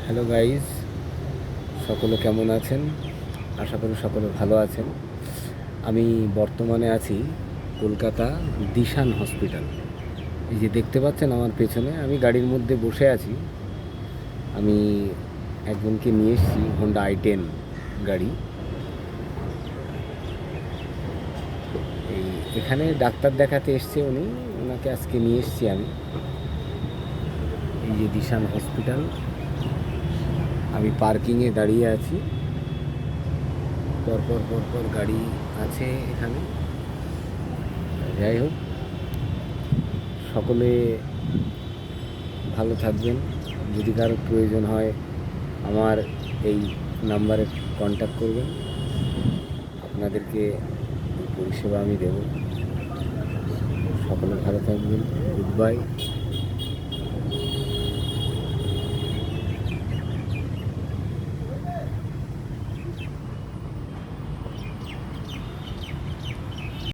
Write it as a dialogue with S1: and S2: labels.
S1: Hello guys, সকলে কেমন আছেন? আশা করি সকলে ভালো আছেন। আমি বর্তমানে আছি কলকাতা দিশান হসপিটাল। এই যে দেখতে পাচ্ছেন আমার পেছনে, আমি গাড়ির মধ্যে বসে আছি। আমি একজনকে নিয়ে এসেছি, হোন্ডা i10 গাড়ি। এই এখানে ডাক্তার দেখাতে এসছে উনি, ওনাকে আজকে নিয়ে এসেছি আমি। এই যে দিশান হসপিটাল, আমি পার্কিংয়ে দাঁড়িয়ে আছি। পরপর গাড়ি আছে এখানে। যাই হোক, সকলে ভালো থাকবেন। যদি কারোর প্রয়োজন হয় আমার এই নাম্বারে কন্ট্যাক্ট করবেন, আপনাদেরকে এই পরিষেবা আমি দেব। সকলে ভালো থাকবেন। Good bye.